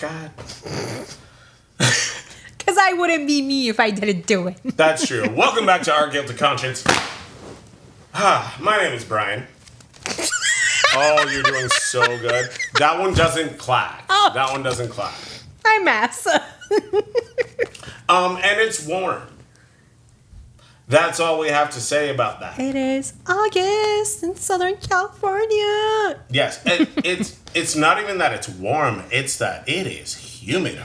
God. Because I wouldn't be me if I didn't do it. That's true. Welcome back to Our Guilty Conscience. My name is Brian. Oh, you're doing so good. That one doesn't clap. Oh. That one doesn't clap. I'm ass. And it's warm. That's all we have to say about that. It is August in Southern California. Yes, it's not even that it's warm. It's that it is humid.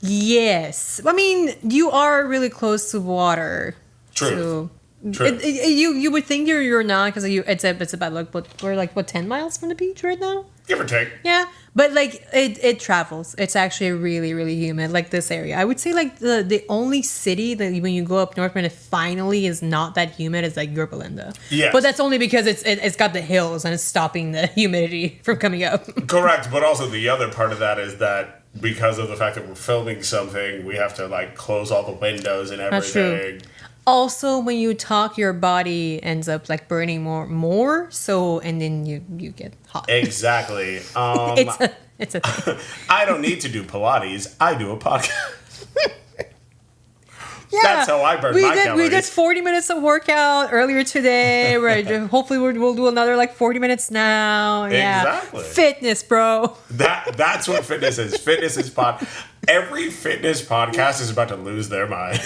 Yes. I mean, you are really close to water. True. So True. You would think you're not because it's about we're 10 miles from the beach right now. Give or take. Yeah, but like it travels. It's actually really, really humid. Like this area, I would say like the only city that when you go up north and it finally is not that humid is like Yorba Linda. Yes. But that's only because it's got the hills and it's stopping the humidity from coming up. Correct, but also the other part of that is that because of the fact that we're filming something, we have to like close all the windows and everything. That's true. Also, when you talk, your body ends up like burning more. So, and then you get hot. Exactly. It's a thing. I don't need to do Pilates. I do a podcast. Yeah, that's how I burn my calories. We did 40 minutes of workout earlier today. Hopefully we'll do another like 40 minutes now. Yeah. Exactly. Fitness, bro. That's what fitness is. Fitness is every fitness podcast is about to lose their mind.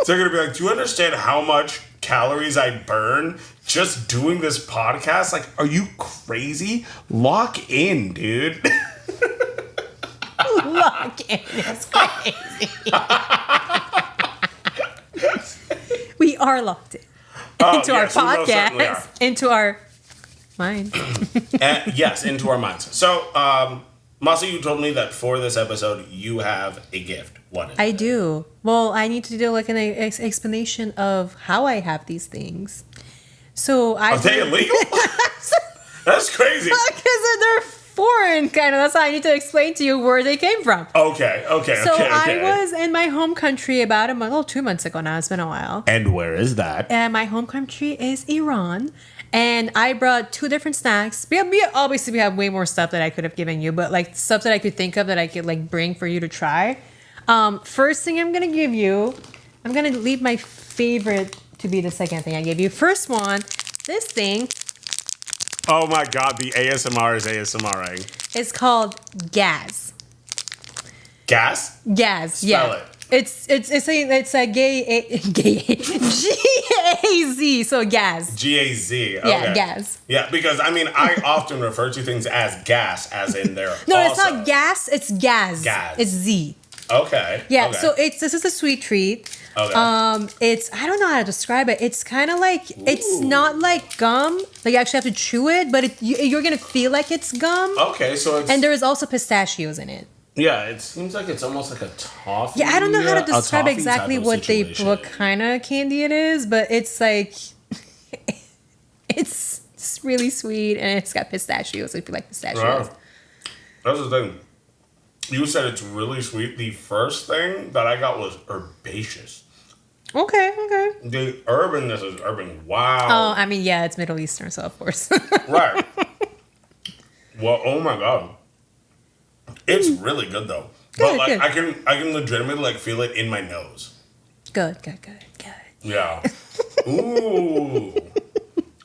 So they're going to be like, do you understand how much calories I burn just doing this podcast? Like, are you crazy? Lock in, dude. Lock in is crazy. We are locked in. Into our podcast. Into our minds. Yes, into our minds. So, Masa, you told me that for this episode, you have a gift. What is it? I do. Well, I need to do like an explanation of how I have these things. So Are they illegal? That's crazy. Because they're foreign, kind of. That's why I need to explain to you where they came from. Okay. So I was in my home country about 2 months ago now. It's been a while. And where is that? And my home country is Iran. And I brought 2 different snacks. We have way more stuff that I could have given you, but like stuff that I could think of that I could like bring for you to try. First thing I'm gonna give you, I'm gonna leave my favorite to be the second thing I give you. First one, this thing. Oh my God, the ASMR is ASMRing. It's called Gaz. Gas? Gaz. Spell yeah. it. It's a gay G-A-Z, so Gaz. G-A-Z. Okay. Yeah, Gaz. Yeah, because I mean, I often refer to things as gas, as in they're No, also. it's not gas, it's Gaz. Gaz. It's Z. Okay. Yeah, okay. so this is a sweet treat. Okay. It's, I don't know how to describe it. It's kind of like, it's not like gum. Like you actually have to chew it, but you're going to feel like it's gum. Okay, so it's. And there is also pistachios in it. Yeah, it seems like it's almost like a toffee. Yeah, I don't know how to describe exactly what situation. what kind of candy it is, but it's like, it's really sweet and it's got pistachios if you like pistachios. Wow. That's the thing. You said it's really sweet. The first thing that I got was herbaceous. Okay. The urbanness is urban. Wow. Oh, I mean, yeah, it's Middle Eastern, so of course. Right. Well, oh my God. It's really good though. But like good. I can legitimately like feel it in my nose. Good. Yeah. Ooh.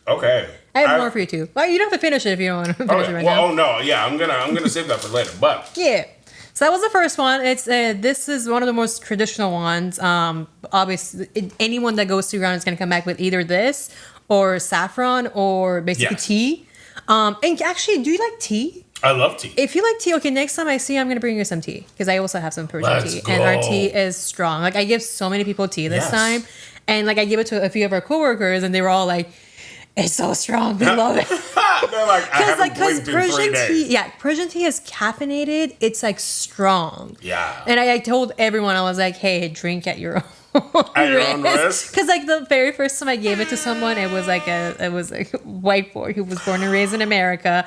Okay. I have more for you too. Well, you don't have to finish it if you don't want to finish it right now. Oh no, yeah, I'm gonna save that for later. But yeah. So that was the first one. It's this is one of the most traditional ones. Obviously, anyone that goes to Iran is gonna come back with either this or saffron or basically tea. And actually, do you like tea? I love tea. If you like tea, okay, next time I see you, I'm going to bring you some tea. Because I also have some Persian tea. Go. And our tea is strong. Like, I give so many people tea this time. And, like, I give it to a few of our coworkers, and they were all like, it's so strong. We love it. They're like, I haven't blinked in 3 days. Persian tea is caffeinated. It's, like, strong. Yeah. And I told everyone, I was like, hey, drink at your own. At your own risk? Because like the very first time I gave it to someone, it was a white boy who was born and raised in America,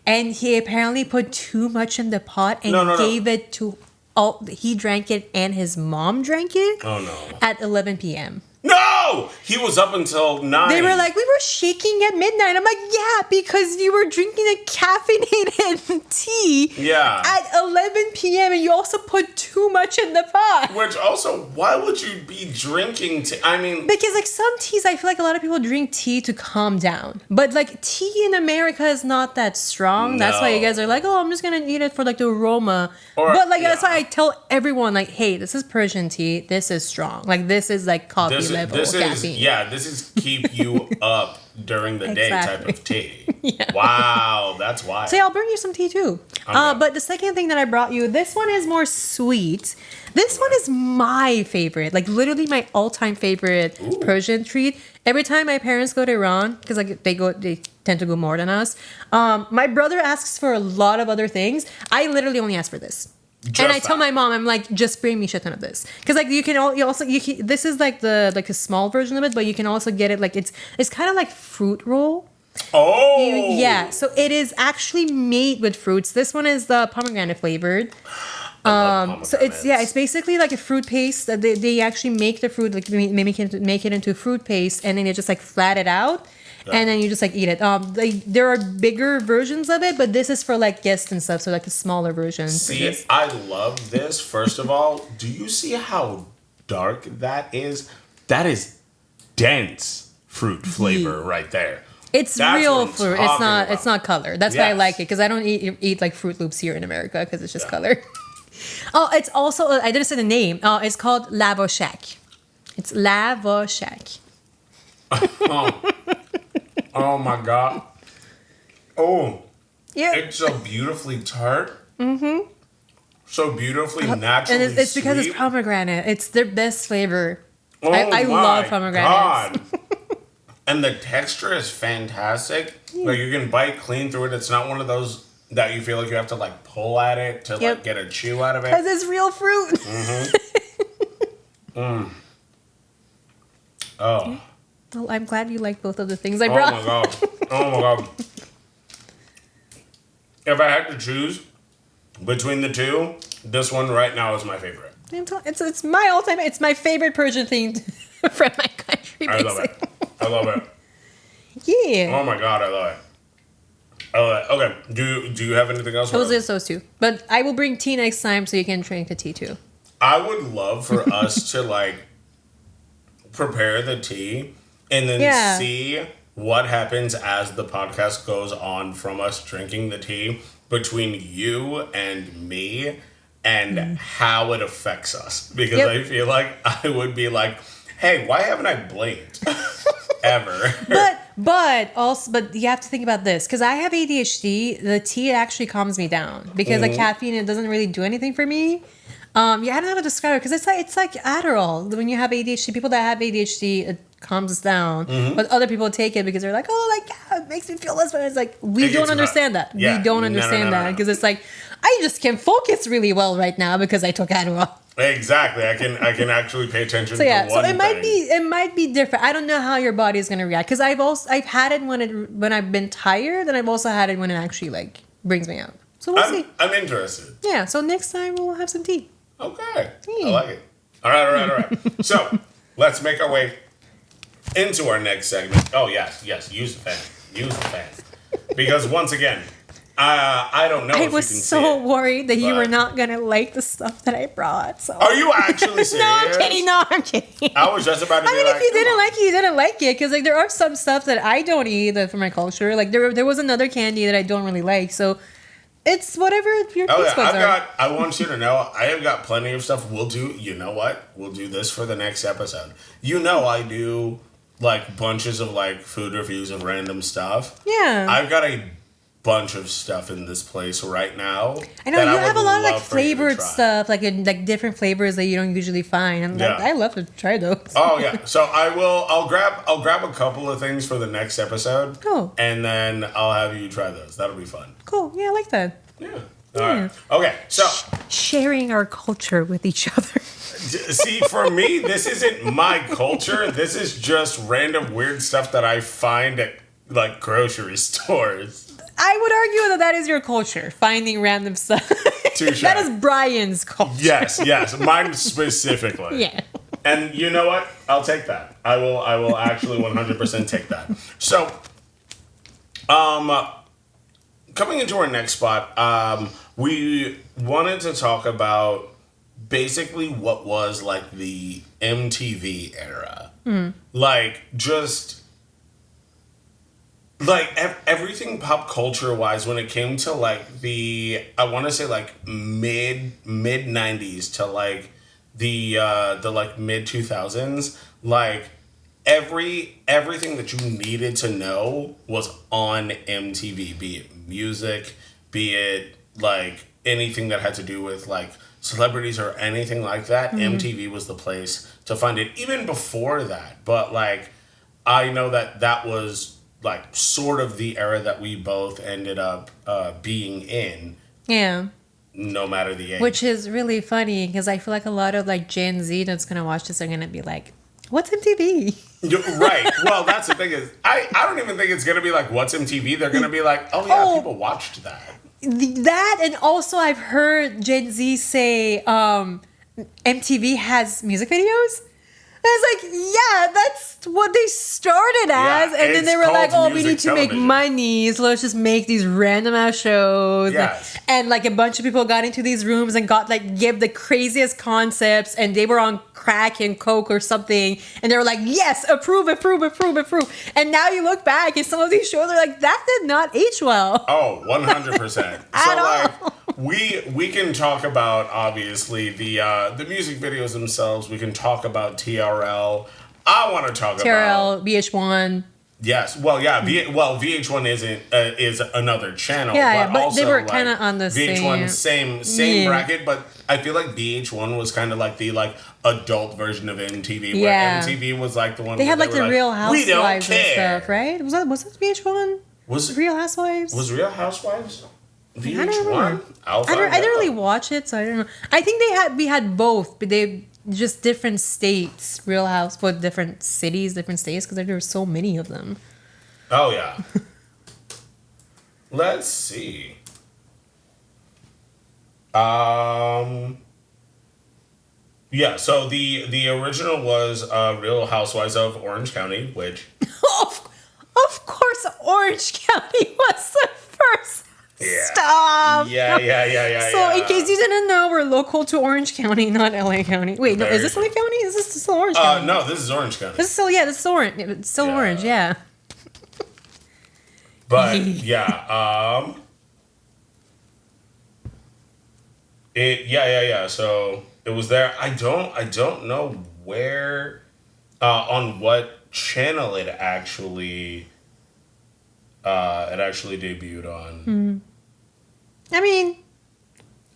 and he apparently put too much in the pot and gave it to all. He drank it and his mom drank it. Oh no! At 11 p.m. No! Oh, he was up until 9. They were like, we were shaking at midnight. I'm like, yeah, because you were drinking a caffeinated tea at 11 p.m. and you also put too much in the pot. Which also, why would you be drinking tea? I mean... Because, like, some teas, I feel like a lot of people drink tea to calm down. But, like, tea in America is not that strong. No. That's why you guys are like, oh, I'm just going to eat it for, like, the aroma. That's why I tell everyone, like, hey, this is Persian tea. This is strong. Like, this is, like, coffee level caffeine. This is keep you up during the day type of tea. Wow, that's why. So, I'll bring you some tea, too. But the second thing that I brought you, this one is more sweet. This one is my favorite, like literally my all-time favorite Persian treat. Every time my parents go to Iran, because like they tend to go more than us. My brother asks for a lot of other things. I literally only ask for this. And I tell my mom, I'm like, just bring me shit ton of this, because like you can this is like a small version of it, but you can also get it like it's kind of like fruit roll. Oh, yeah. So it is actually made with fruits. This one is the pomegranate flavored. So it's basically like a fruit paste that they actually make the fruit, like make it into fruit paste, and then you just like flat it out, and then you just like eat it. There are bigger versions of it, but this is for like guests and stuff, so like a smaller version. See, I love this. First of all, do you see how dark that is? That is dense fruit flavor right there. It's real fruit. It's not color. That's why I like it, because I don't eat like Fruit Loops here in America because it's just color. Oh, it's also, I didn't say the name. It's called Lavoshak. It's Lavoshak. Oh my God. Oh. Yeah. It's so beautifully tart. Mm-hmm. So beautifully naturally and it's because it's pomegranate. It's their best flavor. I love pomegranates. And the texture is fantastic. Like you can bite clean through it. It's not one of those that you feel like you have to like pull at it to like get a chew out of it. Because it's real fruit. Mm-hmm. Oh. Well, I'm glad you like both of the things I brought. Oh my God. Oh my God. If I had to choose between the two, this one right now is my favorite. It's my all-time. It's my favorite Persian thing from my country. I love it. I love it. Yeah. Oh my God, I love it. Okay, do you have anything else? Those two. But I will bring tea next time so you can drink the tea too. I would love for us to like prepare the tea and then see what happens as the podcast goes on from us drinking the tea between you and me and how it affects us. Because I feel like I would be like, hey, why haven't I blinked ever? But you have to think about this, because I have ADHD. The tea actually calms me down because the caffeine, it doesn't really do anything for me. I don't know how to describe it, because it's like Adderall. When you have ADHD, people that have ADHD, it calms us down. But other people take it because they're like, oh, like it makes me feel less better. It's like we don't understand that. Yeah. We don't understand that, because it's like I just can focus really well right now because I took Adderall. Exactly. I can actually pay attention to one so thing. It might be different. I don't know how your body is going to react, because I've had it when I've been tired, and I've also had it when it actually like brings me out. So we'll see. I'm interested. Yeah, so next time we'll have some tea. Okay. I like it. All right. So, let's make our way into our next segment. Oh, yes, use the fan. Because once again, I don't know if you can see it. I was so worried that you were not going to like the stuff that I brought. So. Are you actually serious? No, I'm kidding. I was just about to be like, if you didn't like it, you didn't like it. Because like, there are some stuff that I don't eat that from my culture. Like there was another candy that I don't really like. So it's whatever your taste buds are. I want you to know, I have got plenty of stuff. We'll do, you know what? We'll do this for the next episode. You know I do like bunches of like food reviews of random stuff. Yeah. I've got a bunch of stuff in this place right now. I know you have a lot of like flavored stuff, like different flavors that you don't usually find. And I love to try those. Oh yeah, so I'll grab a couple of things for the next episode. Cool. And then I'll have you try those. That'll be fun. Cool. Yeah, I like that. Yeah. All right. Okay. So sharing our culture with each other. See, for me, this isn't my culture. This is just random weird stuff that I find at like grocery stores. I would argue that is your culture, finding random stuff. Touché. That is Brian's culture. Yes, mine specifically. Yeah. And you know what? I'll take that. I will actually 100% take that. So, coming into our next spot, we wanted to talk about basically what was like the MTV era. Like, just like everything pop culture wise when it came to like I want to say like mid 90s to like the like mid 2000s, like everything that you needed to know was on MTV, be it music, be it like anything that had to do with like celebrities or anything like that. MTV was the place to find it even before that. But like I know that was like sort of the era that we both ended up being in. Yeah. No matter the age. Which is really funny because I feel like a lot of like Gen Z that's gonna watch this are gonna be like, "What's MTV?" Right. Well, that's the thing is, I don't even think it's gonna be like, "What's MTV?" They're gonna be like, "Oh yeah, people watched that." That, and also I've heard Gen Z say MTV has music videos. And it's like, yeah, that's what they started as. And then they were like, oh, we need to make money, so let's just make these random ass shows. Yes. And like a bunch of people got into these rooms and got like, give the craziest concepts, and they were on crack and coke or something. And they were like, yes, approve. And now you look back and some of these shows are like, that did not age well. Oh, 100%. So like, we can talk about obviously the music videos themselves. We can talk about TRL. I want to talk TRL, about VH1. Yes, well, yeah, VH1 is another channel. Yeah, but also, they were like, kind of on the VH1 same bracket. But I feel like VH1 was kind of like the like adult version of MTV, where MTV was like the one they had like the Real Housewives and care. stuff, right? Was that VH1? Was Real Housewives? Was Real Housewives? VH1? I don't really watch it, so I don't know. I think we had both, but they just different states. Real House for different cities, different states, because there were so many of them. Oh yeah. Let's see. Yeah. So the original was Real Housewives of Orange County, which of course Orange County was the first. Yeah. Stop. Yeah. So, in case you didn't know, we're local to Orange County, not LA County. Wait, no, is this LA County? Is this still Orange County? No, this is Orange County. This is orange. It's still orange, yeah. But yeah, So it was there. I don't know where, on what channel it actually debuted on. I mean,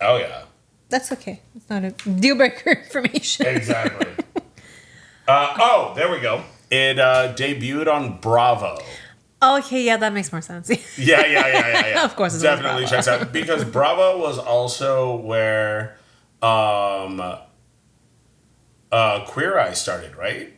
oh yeah, that's okay. It's not a deal breaker information. Exactly. There we go. It debuted on Bravo. Okay, yeah, that makes more sense. Yeah. Of course, it definitely checks out because Bravo was also where Queer Eye started, right?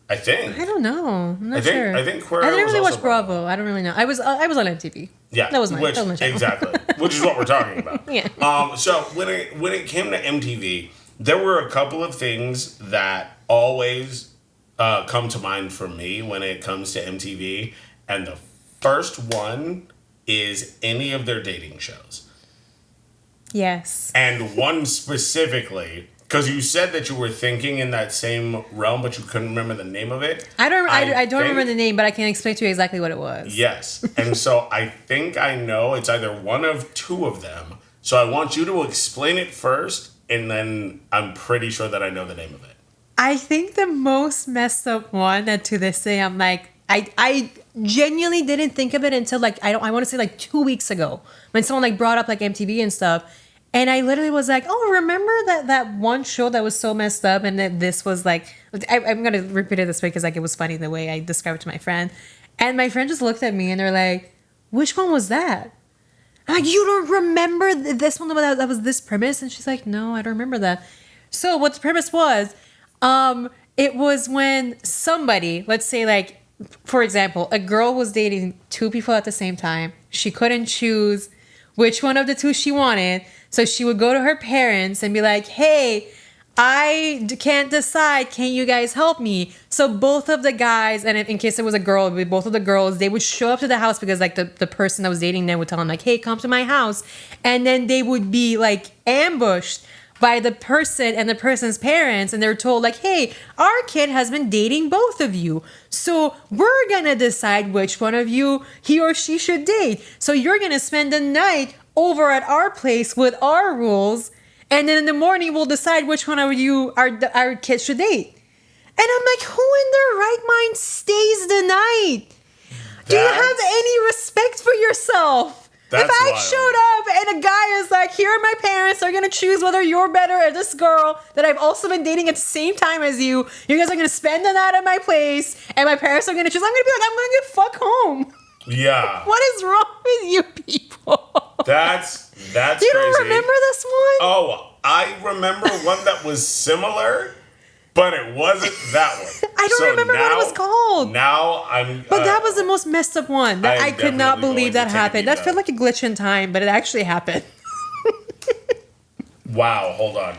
I think. I don't know. I'm not sure. I think Queer Eye. I didn't really was watch Bravo. I don't really know. I was on MTV. Yeah, that was my channel. Exactly, which is what we're talking about. Yeah. So when it came to MTV, there were a couple of things that always come to mind for me when it comes to MTV, and the first one is any of their dating shows. Yes. And one specifically, because you said that you were thinking in that same realm, but you couldn't remember the name of it. I don't remember the name, but I can explain to you exactly what it was. Yes. And so I think I know it's either one of two of them. So I want you to explain it first, and then I'm pretty sure that I know the name of it. I think the most messed up one that to this day I'm like, I genuinely didn't think of it until like, I want to say like 2 weeks ago when someone like brought up like MTV and stuff. And I literally was like, oh, remember that one show that was so messed up? And that this was like, I'm going to repeat it this way because like it was funny the way I described it to my friend. And my friend just looked at me and they're like, which one was that? I'm like, you don't remember this one that was this premise? And she's like, no, I don't remember that. So what the premise was, it was when somebody, let's say like, for example, a girl was dating two people at the same time. She couldn't choose which one of the two she wanted. So she would go to her parents and be like, hey, can't decide. Can you guys help me? So both of the guys, and in case it was a girl, it would be both of the girls, they would show up to the house because like the person that was dating them would tell them like, hey, come to my house. And then they would be like ambushed by the person and the person's parents. And they're told like, hey, our kid has been dating both of you. So we're going to decide which one of you he or she should date. So you're going to spend the night over at our place with our rules. And then in the morning, we'll decide which one of you our kids should date. And I'm like, who in their right mind stays the night? Do you have any respect for yourself? If I showed up and a guy is like, here are my parents, they're going to choose whether you're better or this girl that I've also been dating at the same time as you. You guys are going to spend the night at my place and my parents are going to choose. I'm going to be like, I'm going to get fuck home. Yeah. What is wrong with you people? That's you crazy. don't remember this one? Oh, I remember one that was similar, but it wasn't that one. I don't remember what it was called. Now I'm... But that was the most messed up one. That I could not believe that happened. That felt like a glitch in time, but it actually happened. Wow, hold on.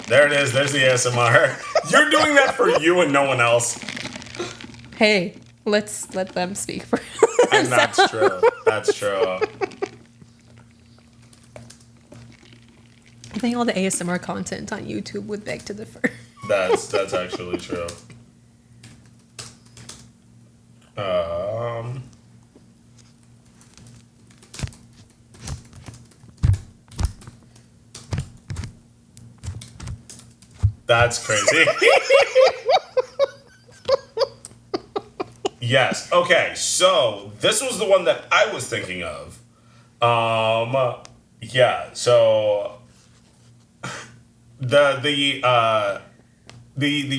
There it is. There's the ASMR. You're doing that for you and no one else. Hey, let's let them speak for And that's true. That's true. I think all the ASMR content on YouTube would beg to differ. That's actually true. That's crazy. Yes. Okay. So this was the one that I was thinking of. Yeah. So the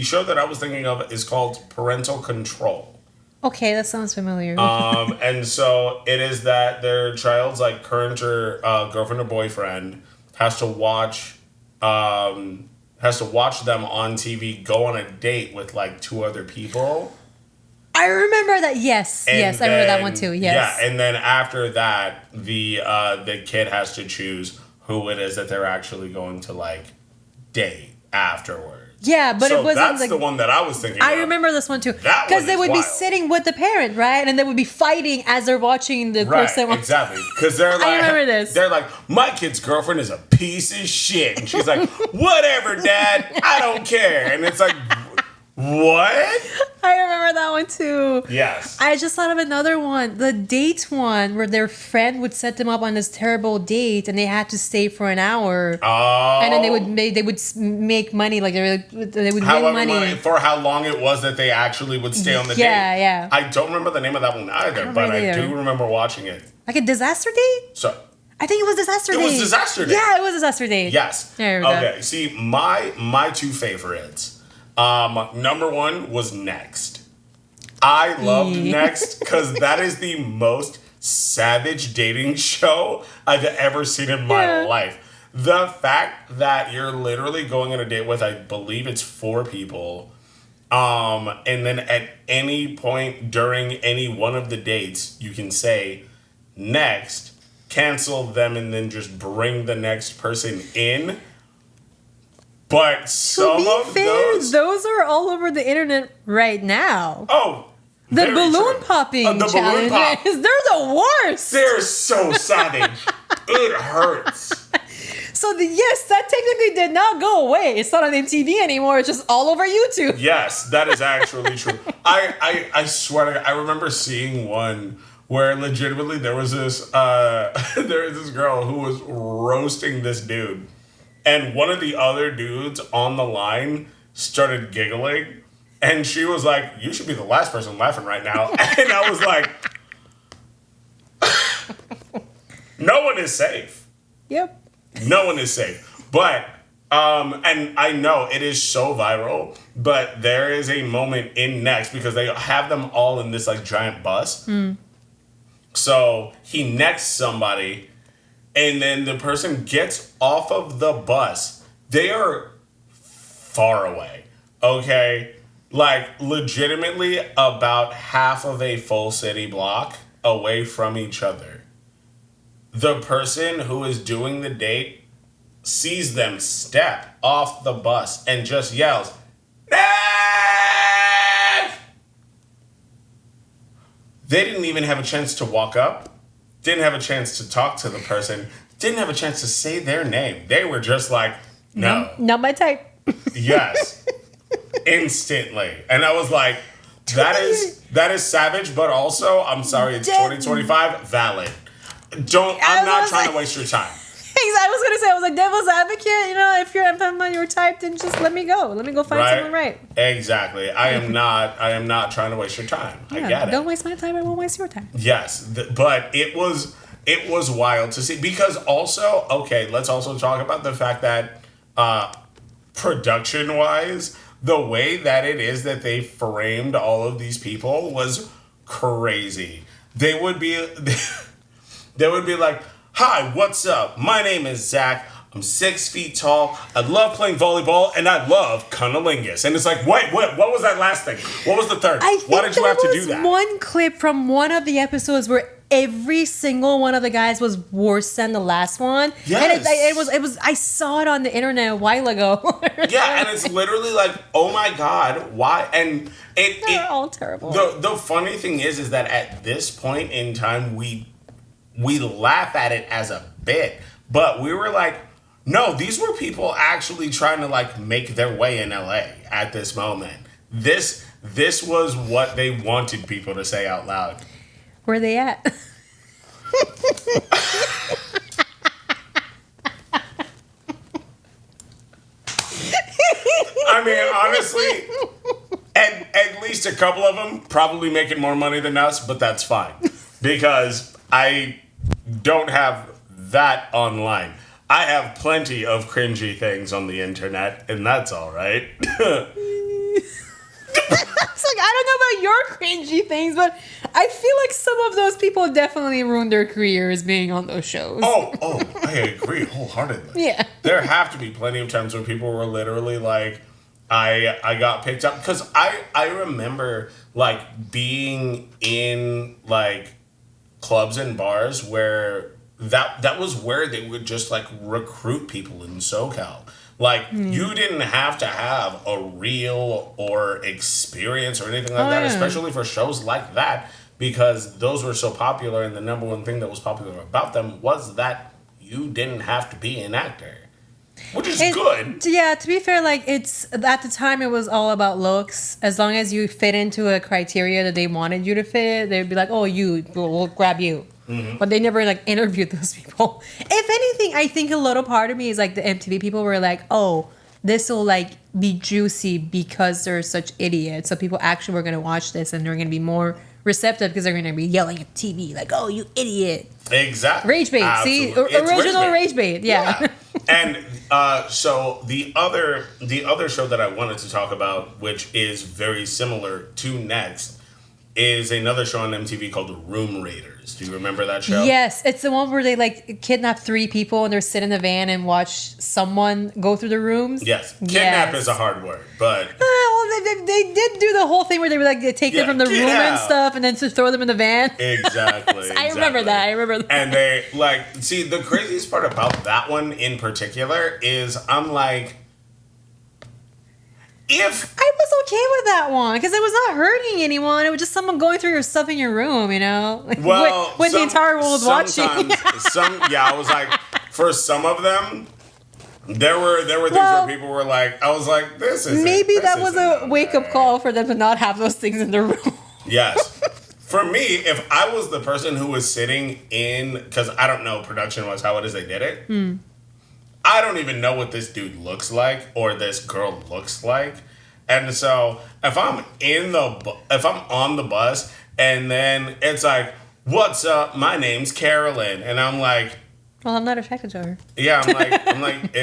show that I was thinking of is called Parental Control. Okay, that sounds familiar. And so it is that their child's like current or girlfriend or boyfriend has to watch them on TV go on a date with like two other people. I remember that. Yes, I remember that one too. Yes. Yeah, and then after that, the kid has to choose who it is that they're actually going to like date afterwards. Yeah, but so it wasn't that's like, the one that I was thinking. I remember this one too, because they would be sitting with the parent, right, and they would be fighting as they're watching the person. Exactly, because they're like, I remember this. They're like, my kid's girlfriend is a piece of shit, and she's like, whatever, Dad, I don't care, and it's like, what? I remember that one too. Yes. I just thought of another one, the date one, where their friend would set them up on this terrible date, and they had to stay for an hour. Oh. And then they would make money, like they would win money for how long it was that they actually would stay on the date. Yeah. I don't remember the name of that one either, but I do remember watching it. Like a disaster date? So I think it was Disaster Date. It was Disaster Date. Yeah, it was Disaster Date. Yes. There we go. Okay. See, my two favorites. Number one was Next. I loved Next because that is the most savage dating show I've ever seen in my life. The fact that you're literally going on a date with, I believe it's 4 people, and then at any point during any one of the dates, you can say next, cancel them, and then just bring the next person in. But some of those are all over the internet right now. Oh, the balloon popping challenge. They're the worst. They're so savage. It hurts. So that technically did not go away. It's not on MTV anymore. It's just all over YouTube. Yes, that is actually true. I swear to God, I remember seeing one where legitimately there was this girl who was roasting this dude. And one of the other dudes on the line started giggling. And she was like, you should be the last person laughing right now. And I was like, no one is safe. Yep. No one is safe. But, and I know it is so viral, but there is a moment in Next because they have them all in this like giant bus. So he next somebody. And then the person gets off of the bus. They are far away, okay? Like, legitimately about half of a full city block away from each other. The person who is doing the date sees them step off the bus and just yells, "Nev!" They didn't even have a chance to walk up, didn't have a chance to talk to the person, didn't have a chance to say their name. They were just like, no. Not my type. Yes. Instantly. And I was like, that is savage, but also, I'm sorry, it's 2025, valid. I'm not trying to waste your time. I was like, devil's advocate, if I'm talking about your type, then just let me go. Let me go find someone right. Exactly. I am not trying to waste your time. I get it. Don't waste my time, I won't waste your time. Yes. But it was wild to see. Because also, okay, let's also talk about the fact that production-wise, the way that it is that they framed all of these people was crazy. They would be like, "Hi, what's up? My name is Zach. I'm 6 feet tall. I love playing volleyball, and I love cunnilingus." And it's like, wait, what was that last thing? What was the third? Why did you have to do that? One clip from one of the episodes where every single one of the guys was worse than the last one. Yes. And it was. I saw it on the internet a while ago. Yeah, and it's literally like, oh my God, why? And they're all terrible. The funny thing is that at this point in time, we laugh at it as a bit, but we were like, no, these were people actually trying to like make their way in LA at this moment. This was what they wanted people to say out loud. Where are they at? I mean, honestly, at least a couple of them probably making more money than us, but that's fine. Because I don't have that online. I have plenty of cringy things on the internet, and that's all right. It's like, I don't know about your cringy things, but I feel like some of those people definitely ruined their careers being on those shows. Oh, I agree wholeheartedly. Yeah. There have to be plenty of times where people were literally like, I got picked up. Because I remember, like, being in, like, clubs and bars where that was where they would just, like, recruit people in SoCal. Like, you didn't have to have a reel or experience or anything like that, especially for shows like that, because those were so popular, and the number one thing that was popular about them was that you didn't have to be an actor. Which is good. Yeah, to be fair, like, it's at the time it was all about looks. As long as you fit into a criteria that they wanted you to fit, they'd be like, oh, we'll grab you. Mm-hmm. But they never, like, interviewed those people. If anything, I think a little part of me is, like, the MTV people were like, oh, this will, like, be juicy because they're such idiots. So people actually were going to watch this and they're going to be more receptive because they're going to be yelling at TV, like, oh, you idiot. Exactly. Rage bait. Absolutely. See? Original rage bait. Yeah. And so the other show that I wanted to talk about, which is very similar to next, is another show on MTV called Room Raiders. Do you remember that show? Yes, it's the one where they like kidnap 3 people and they're sit in the van and watch someone go through the rooms. Yes, kidnap is a hard word, but they did do the whole thing where they would like take them from the room and stuff, and then to throw them in the van. Exactly. I remember that. And they like see the craziest part about that one in particular is I'm like, if I was okay with that one because it was not hurting anyone, it was just someone going through your stuff in your room, you know. Well, when the entire world was watching. I was like, for some of them, there were things where people were like, I was like, this is maybe that was a wake up call for them to not have those things in their room. Yes. For me, if I was the person who was sitting in, because I don't know production wise how it is they did it. I don't even know what this dude looks like or this girl looks like. And so if I'm on the bus and then it's like, what's up? My name's Carolyn. And I'm like, well, I'm not attracted to her. Yeah, I'm like,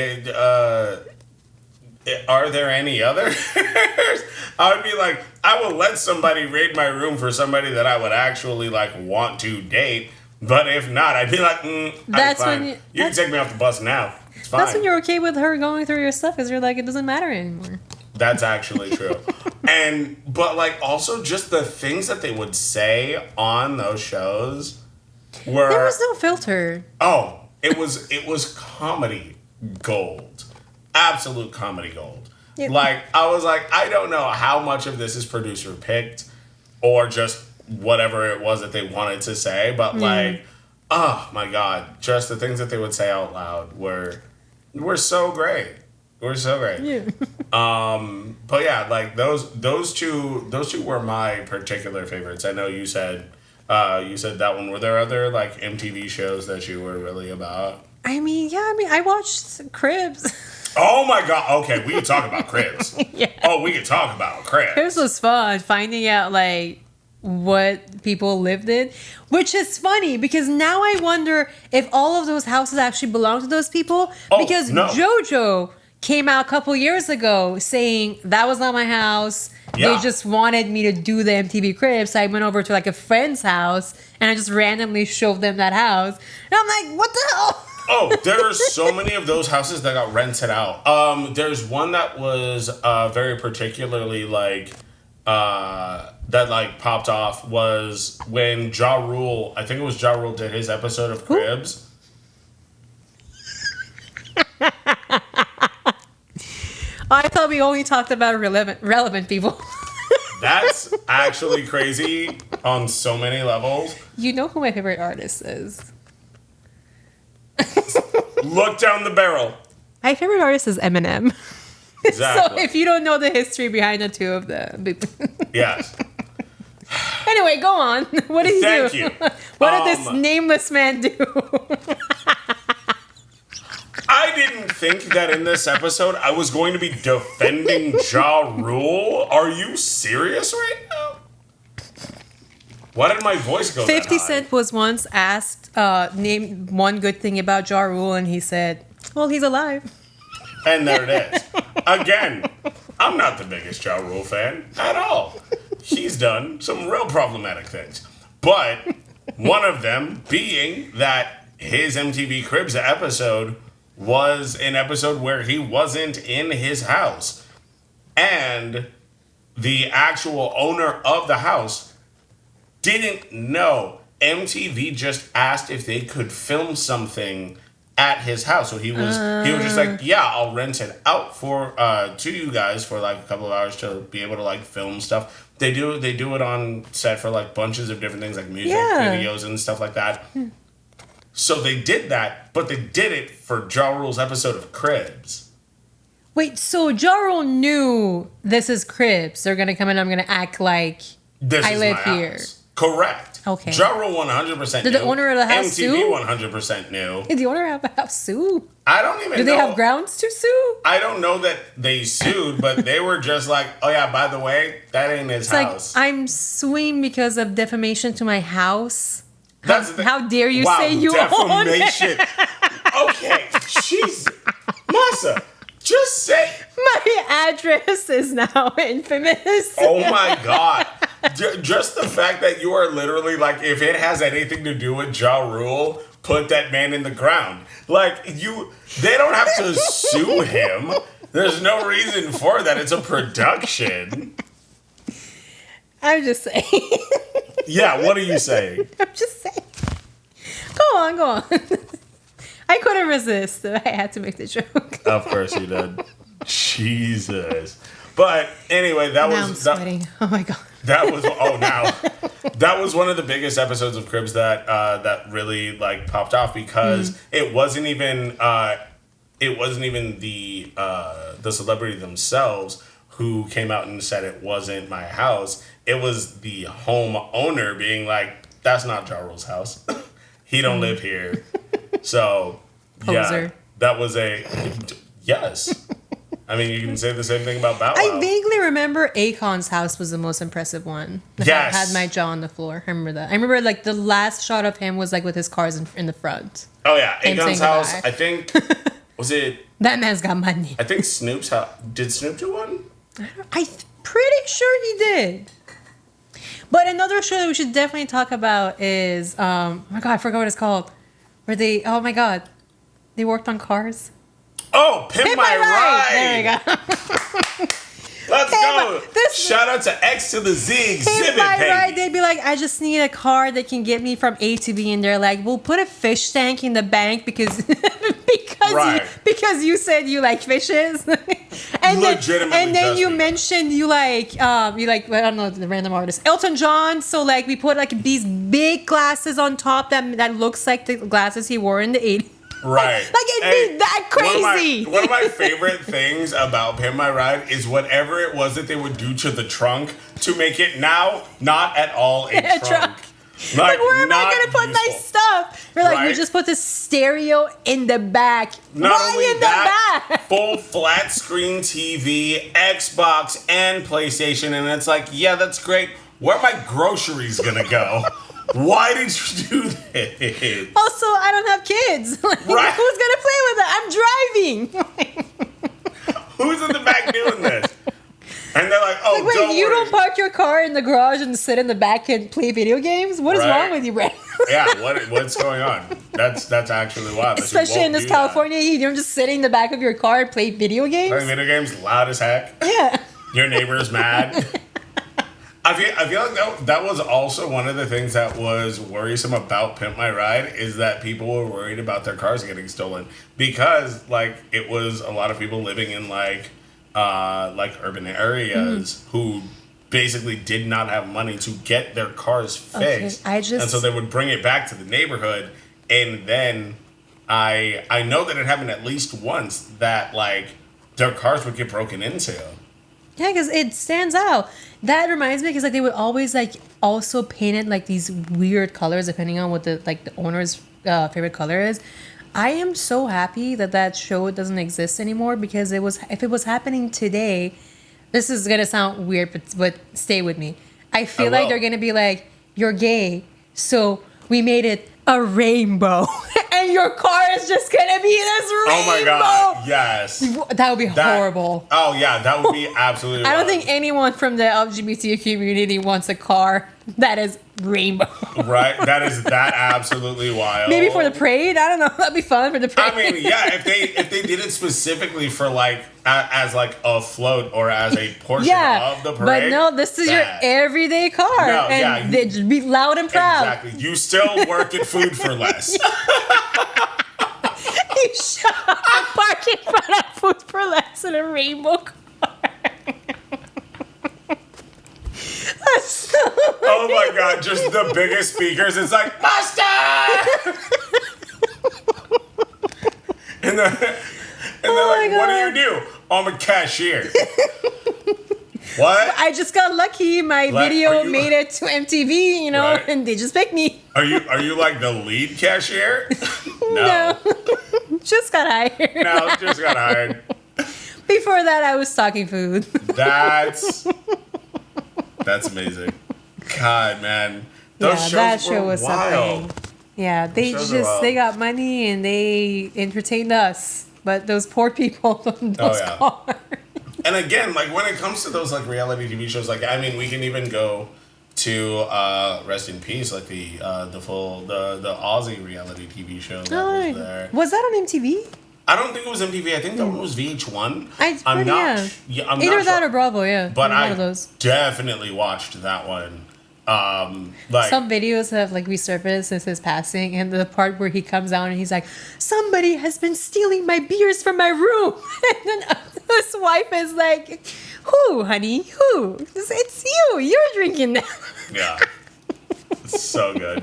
are there any others? I would be like, I will let somebody raid my room for somebody that I would actually like want to date. But if not, I'd be like, that's fine. You can take me off the bus now. It's fine. That's when you're okay with her going through your stuff because you're like, it doesn't matter anymore. That's actually true. But like also just the things that they would say on those shows were... There was no filter. Oh, it was comedy gold. Absolute comedy gold. Yeah. Like, I was like, I don't know how much of this is producer picked or just whatever it was that they wanted to say, but like, oh my God, just the things that they would say out loud were so great. Were so great. Yeah. But yeah, like those two were my particular favorites. I know you said that one. Were there other like MTV shows that you were really about? I watched Cribs. Oh my God. Okay, we can talk about Cribs. Yeah. Oh, we can talk about Cribs. Cribs was fun, finding out like what people lived in, which is funny because now I wonder if all of those houses actually belong to those people. Because no. JoJo came out a couple years ago saying that was not my house. Yeah. They just wanted me to do the MTV Cribs. So I went over to like a friend's house and I just randomly showed them that house. And I'm like, what the hell? Oh, there are so many of those houses that got rented out. There's one that was very particularly like that like popped off was when Ja Rule, I think it was Ja Rule, did his episode of Cribs. I thought we only talked about relevant people. That's actually crazy on so many levels. You know who my favorite artist is. Look down the barrel. My favorite artist is Eminem. Exactly. So if you don't know the history behind the two of them. Yes. Anyway, go on. What did he do? Thank you. What did this nameless man do? I didn't think that in this episode I was going to be defending Ja Rule. Are you serious right now? Why did my voice go 50 that high? Cent was once asked, name one good thing about Ja Rule, and he said, well, he's alive. And there it is. Again, I'm not the biggest Ja Rule fan at all. He's done some real problematic things. But one of them being that his MTV Cribs episode was an episode where he wasn't in his house. And the actual owner of the house didn't know. MTV just asked if they could film something at his house. So he was just like, yeah, I'll rent it out for to you guys for like a couple of hours to be able to like film stuff. They do it on set for like bunches of different things like music videos and stuff like that. So they did that, but they did it for Ja Rule's episode of Cribs. Wait, so Ja Rule knew this is Cribs. They're going to come in, I'm going to act like I live here. House. Correct. Okay. Ja Rule 100% knew. Did the owner of the house MTV sue? 100% knew. Did the owner of the house sue? I don't even know. Do they have grounds to sue? I don't know that they sued, but they were just like, oh yeah, by the way, that ain't his house. Like, I'm suing because of defamation to my house. That's the thing. How dare you wow, say you own it? defamation. Okay, jeez. Masa, just say. My address is now infamous. Oh my God. Just the fact that you are literally like, if it has anything to do with Ja Rule, put that man in the ground. Like, they don't have to sue him. There's no reason for that. It's a production. I'm just saying. Yeah, what are you saying? I'm just saying. Go on. I couldn't resist. I had to make the joke. Of course you did. Jesus. But anyway, that now was... I'm sweating. Oh my God. That was... Oh, now. That was one of the biggest episodes of Cribs that really, like, popped off because it wasn't even the celebrity themselves who came out and said it wasn't my house. It was the home owner being like, that's not Ja Rule's house. He don't live here. So, yeah, that was yes. I mean, you can say the same thing about Bow Wow. I vaguely remember Akon's house was the most impressive one. Yes. Had my jaw on the floor. I remember that. I remember, like, the last shot of him was, like, with his cars in the front. Oh, yeah. Akon's house, goodbye. I think, was it... That man's got money. I think Snoop's house... Did Snoop do one? I'm pretty sure he did. But another show that we should definitely talk about is, oh my God, I forgot what it's called. Where they, oh my God, they worked on cars. Oh, Pimp My Ride. There we go. Let's go. Shout out to X to the Z exhibit Pimp My page. Ride, they'd be like, I just need a car that can get me from A to B. And they're like, we'll put a fish tank in the bank because because you said you like fishes. and then you mentioned you like I don't know the random artist Elton John. So like we put like these big glasses on top that looks like the glasses he wore in the 80s. Right. Like it'd be that crazy. One of my favorite things about Pimp My Ride is whatever it was that they would do to the trunk to make it now not at all a trunk. Like where am I going to put my stuff? We're like, we just put the stereo in the back. Why in the back? Full flat screen TV, Xbox, and PlayStation. And it's like, yeah, that's great. Where are my groceries going to go? Why did you do this? Also, I don't have kids. Like, who's going to play with it? I'm driving. Who's in the back doing this? And they're like, oh, wait, don't you worry. don't park your car in the garage and sit in the back and play video games? What is wrong with you, Brad? Yeah, what's going on? That's actually wild. Especially in this California heat, you don't just sit in the back of your car and play video games? Playing video games loud as heck. Yeah. Your neighbor's mad. I feel like that was also one of the things that was worrisome about Pimp My Ride is that people were worried about their cars getting stolen because like it was a lot of people living in like urban areas who basically did not have money to get their cars fixed. And so they would bring it back to the neighborhood, and then I know that it happened at least once that like their cars would get broken into. Yeah, because it stands out. That reminds me, because like they would always like also paint it like these weird colors depending on what the owner's favorite color is. I am so happy that show doesn't exist anymore because if it was happening today, this is gonna sound weird, but stay with me. I feel like they're gonna be like, you're gay, so we made it a rainbow, and your car is just gonna be this rainbow. Oh my god, yes. That would be horrible. Oh yeah, that would be absolutely I don't think anyone from the LGBT community wants a car that is rainbow. Right? That absolutely wild. Maybe for the parade? I don't know. That'd be fun for the parade. I mean, yeah, if they did it specifically for like as like a float or as a portion of the parade. But no, this is your everyday car. No, and they just be loud and proud. Exactly. You still work at Food for Less. You shut up. Park in front of Food for Less in a rainbow car. Oh my god, just the biggest speakers. It's like, Buster! and they're like, what do you do? Oh, I'm a cashier. What? I just got lucky. My video made it to MTV, and they just picked me. Are you like the lead cashier? No. Just got hired. No, just got hired. Before that, I was stocking food. That's amazing. God, man. Those shows were wild. Something. Yeah, they got money and they entertained us. But those poor people on those cars. And again, like when it comes to those like reality TV shows, like I mean, we can even go to rest in peace, like the Aussie reality TV show that was there. Was that on MTV? I don't think it was MTV. I think that one was VH1. I'm not either that or Bravo. Yeah, but one of those. Definitely watched that one. Like some videos have like resurfaced since his passing, and the part where he comes out and he's like, "Somebody has been stealing my beers from my room," and then his wife is like, "Who, honey? Who? It's you. You're drinking now." Yeah, it's so good.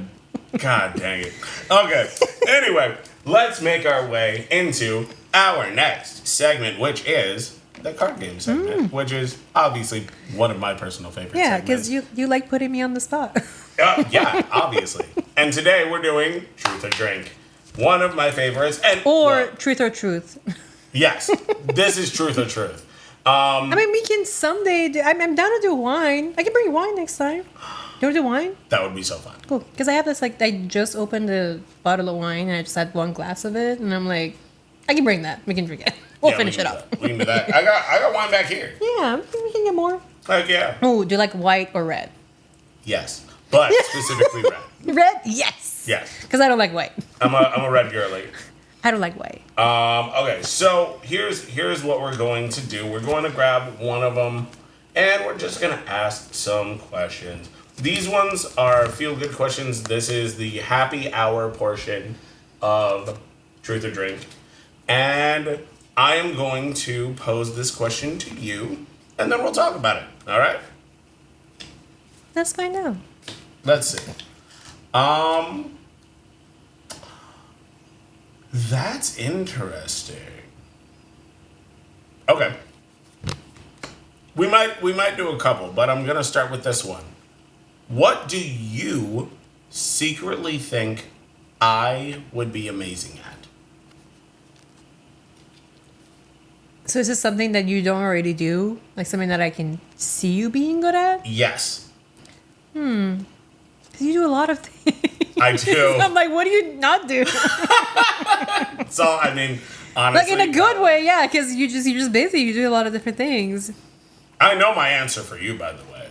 God dang it. Okay. Anyway, let's make our way into our next segment, which is the card game segment, which is obviously one of my personal favorites. Yeah, because you like putting me on the spot. Yeah, obviously. And today we're doing Truth or Drink, one of my favorites. Truth or Truth. Yes, this is Truth or Truth. I mean, we can someday I'm down to do wine. I can bring you wine next time. You want to do wine? That would be so fun. Cool. Because I have this, I just opened a bottle of wine and I just had one glass of it. And I'm like, I can bring that. We can drink it. We'll finish it up. We can do that. I got wine back here. Yeah, we can get more. Heck yeah. Oh, do you like white or red? Yes. But specifically red. Red? Yes. Yes. Because I don't like white. I'm a red girly. I don't like white. Okay, so here's what we're going to do. We're going to grab one of them, and we're just going to ask some questions. These ones are feel-good questions. This is the happy hour portion of Truth or Drink. And I am going to pose this question to you, and then we'll talk about it. All right? Let's find out. Let's see. That's interesting. Okay. We might do a couple, but I'm gonna start with this one. What do you secretly think I would be amazing at? So is this something that you don't already do? Like something that I can see you being good at? Yes. 'Cause you do a lot of things. I do. I'm like, what do you not do? So I mean, honestly, Like in a good way, yeah. Because you're just busy. You do a lot of different things. I know my answer for you, by the way.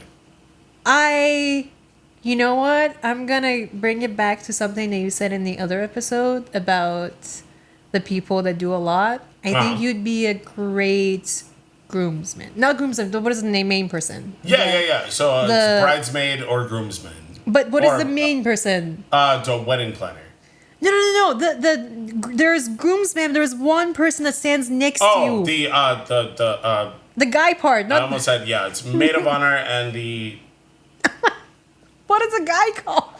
You know what? I'm gonna bring it back to something that you said in the other episode about the people that do a lot. I think you'd be a great groomsman. Not groomsman. What is the name? Main person. Yeah. So the- it's bridesmaid or groomsman. But what is Or, the main person? The wedding planner. No. There's groomsman. There's one person that stands next to Oh, you. the The guy part. I Not almost said it's maid of honor and the what is the guy called?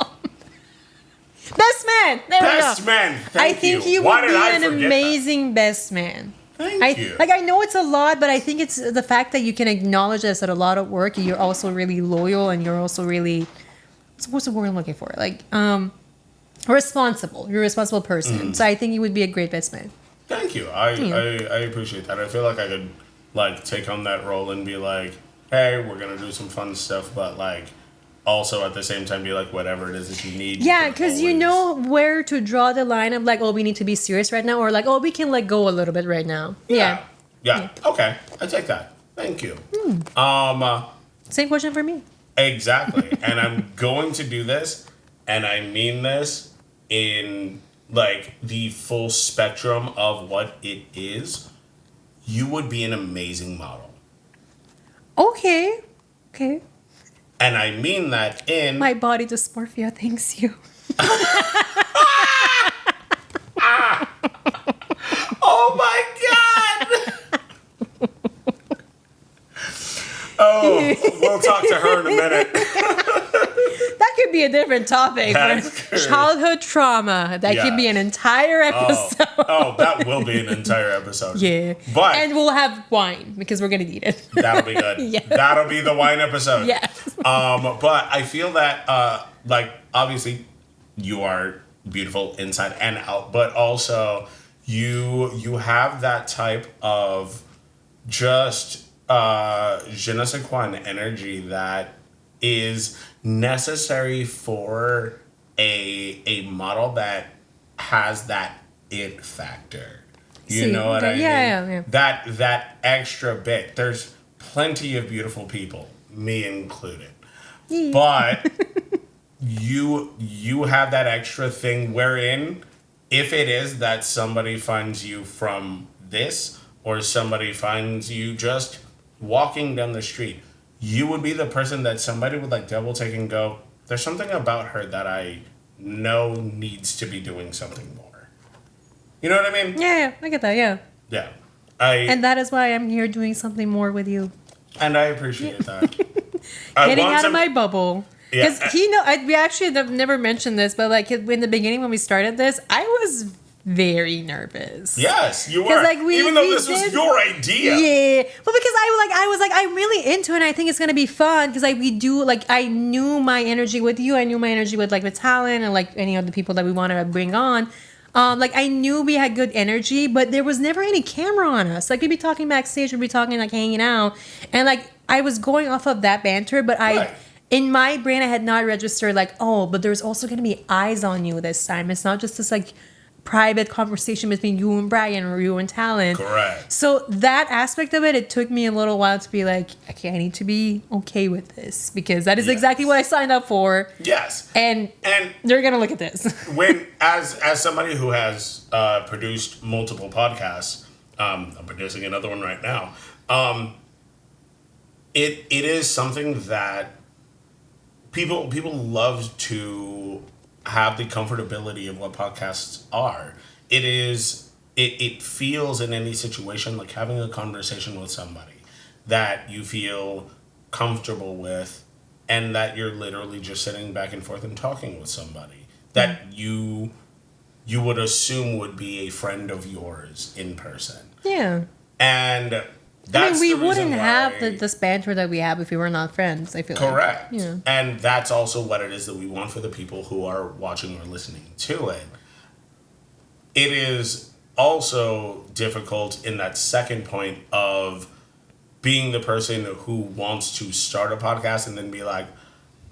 Best man. There best we go. man. I Thank think you. you Why would did be I an forget amazing best man. Thank you. Like I know it's a lot, but I think it's the fact that you can acknowledge this at a lot of work. And you're also really loyal, and you're also really what's the word I'm looking for? Like responsible. You're a responsible person. So I think you would be a great best man. Thank you. I appreciate that. I feel like I could take on that role and be like, hey, we're gonna do some fun stuff, but also at the same time be like, whatever it is that you need. Yeah, because you know where to draw the line of like, oh, we need to be serious right now, or like, oh, we can let go a little bit right now. Yeah. Okay, I take that. Thank you. Same question for me. Exactly. And I'm going to do this, and I mean this in the full spectrum of what it is. You would be an amazing model. Okay. And I mean that in My body dysmorphia thanks you. Oh my god! Oh, we'll talk to her in a minute. That could be a different topic. That's good. Childhood trauma. That could be an entire episode. Oh, that will be an entire episode. Yeah. But and we'll have wine because we're gonna need it. that'll be good. Yeah. That'll be the wine episode. Yes. But I feel that obviously you are beautiful inside and out, but also you have that type of just je ne sais quoi energy that is necessary for a model that has that it factor. You know what I mean? Yeah. That extra bit. There's plenty of beautiful people, me included. Yeah. But you have that extra thing wherein if it is that somebody finds you from this or somebody finds you just walking down the street, you would be the person that somebody would double take and go, there's something about her that I know needs to be doing something more. You know what I mean? Yeah, I get that, yeah. Yeah. And that is why I'm here doing something more with you. And I appreciate that. Getting out of my bubble. Because Yeah. we actually have never mentioned this, but in the beginning when we started this, I was very nervous. Yes, you were. 'Cause, even though this was your idea. Yeah. Well, because I was like, I'm really into it. And I think it's gonna be fun because we do I knew my energy with you. I knew my energy with with Talon and any of the people that we want to bring on. I knew we had good energy, but there was never any camera on us. We'd be talking backstage, we'd be talking hanging out, and I was going off of that banter, but Right. in my brain I had not registered but there's also gonna be eyes on you this time. It's not just this private conversation between you and Brian or you and Talon. Correct. So that aspect of it took me a little while to be okay, I need to be okay with this because that is exactly what I signed up for. Yes. And they're gonna look at this. When as somebody who has produced multiple podcasts, I'm producing another one right now. It is something that people love to have the comfortability of what podcasts are. It it feels in any situation like having a conversation with somebody that you feel comfortable with, and that you're literally just sitting back and forth and talking with somebody that you would assume would be a friend of yours in person. Yeah. And that's we the reason wouldn't have why, this banter that we have if we were not friends, I feel correct. like. Yeah. And that's also what it is that we want for the people who are watching or listening to it. It is also difficult in that second point of being the person who wants to start a podcast and then be like,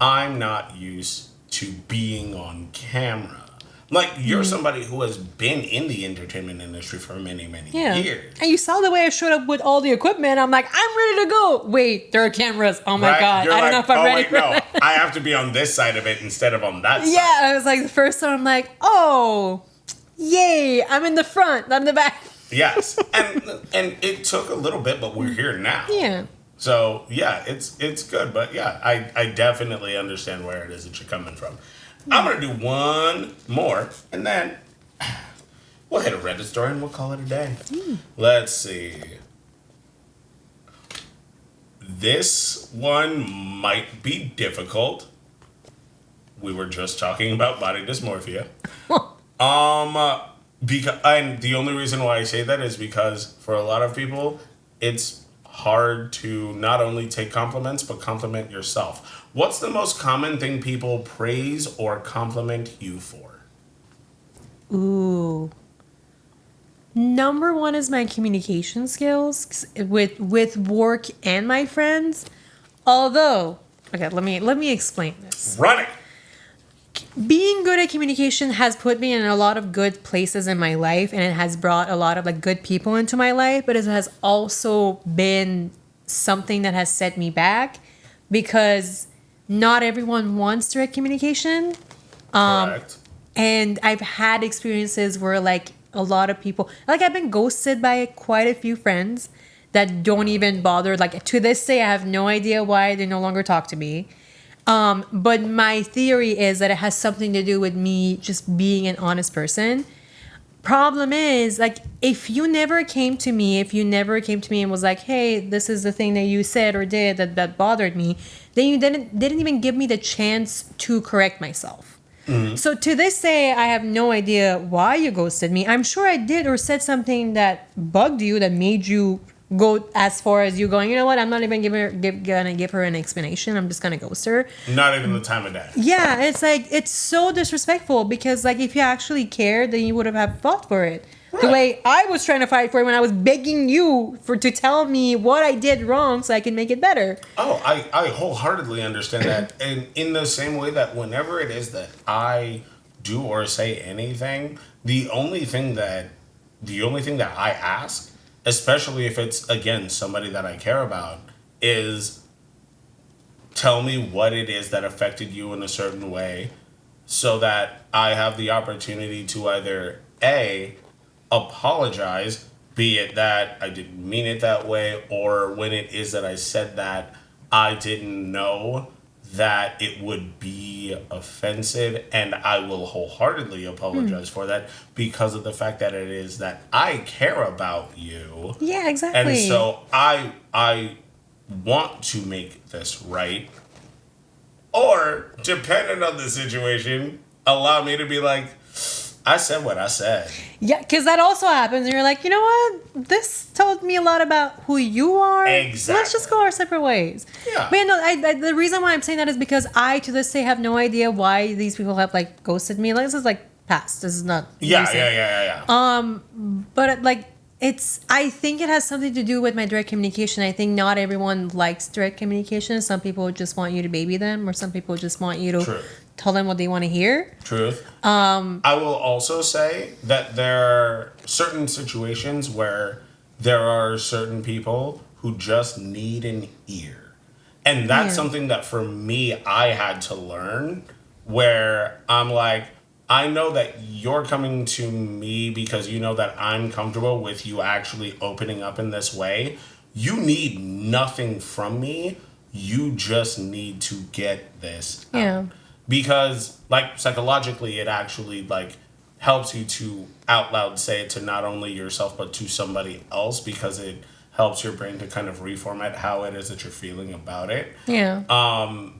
I'm not used to being on camera. Like, you're somebody who has been in the entertainment industry for many, many years. And you saw the way I showed up with all the equipment. I'm like, I'm ready to go. Wait, there are cameras. Oh my God. You're I don't know if I'm ready for that. I have to be on this side of it instead of on that side. Yeah, I was like, the first time I'm like, oh, yay, I'm in the front, not in the back. Yes. And it took a little bit, but we're here now. Yeah. So, yeah, it's good. But, yeah, I definitely understand where it is that you're coming from. I'm going to do one more, and then we'll hit a Reddit story, and we'll call it a day. Let's see. This one might be difficult. We were just talking about body dysmorphia. Because, and the only reason why I say that is because for a lot of people, it's hard to not only take compliments, but compliment yourself. What's the most common thing people praise or compliment you for? Ooh. Number one is my communication skills with work and my friends. Although, okay, let me explain this. Run it! Being good at communication has put me in a lot of good places in my life, and it has brought a lot of like good people into my life, but it has also been something that has set me back because not everyone wants direct communication. Correct. And I've had experiences where like a lot of people, like I've been ghosted by quite a few friends that don't even bother. Like to this day, I have no idea why they no longer talk to me. But my theory is that it has something to do with me just being an honest person. Problem is, like, if you never came to me and was like, hey, this is the thing that you said or did that bothered me, then you didn't even give me the chance to correct myself. Mm-hmm. So to this day, I have no idea why you ghosted me. I'm sure I did or said something that bugged you, that made you go as far as you going, you know what, I'm not even gonna give her an explanation. I'm just gonna ghost her. Not even the time of day. Yeah, it's like, it's so disrespectful because like if you actually cared, then you would have fought for it. Right. The way I was trying to fight for it when I was begging you to tell me what I did wrong so I can make it better. Oh, I wholeheartly understand that. And in the same way that whenever it is that I do or say anything, the only thing that I ask, especially if it's, again, somebody that I care about, is tell me what it is that affected you in a certain way so that I have the opportunity to either A, apologize, be it that I didn't mean it that way, or when it is that I said that, I didn't know that it would be offensive, and I will wholeheartedly apologize for that because of the fact that it is that I care about you. Yeah, exactly. And so I want to make this right. Or, depending on the situation, allow me to be like, I said what I said. Yeah, because that also happens. And you're like, you know what? This told me a lot about who you are. Exactly. Let's just go our separate ways. Yeah. But yeah, no, the reason why I'm saying that is because I, to this day, have no idea why these people have, like, ghosted me. Like, this is, like, past. This is not... Yeah. But, like, I think it has something to do with my direct communication. I think not everyone likes direct communication. Some people just want you to baby them, or some people just want you to tell them what they want to hear. Truth. I will also say that there are certain situations where there are certain people who just need an ear. And that's something that for me, I had to learn, where I'm like, I know that you're coming to me because you know that I'm comfortable with you actually opening up in this way. You need nothing from me. You just need to get this out. Because, like, psychologically, it actually, like, helps you to out loud say it to not only yourself but to somebody else, because it helps your brain to kind of reformat how it is that you're feeling about it. Yeah.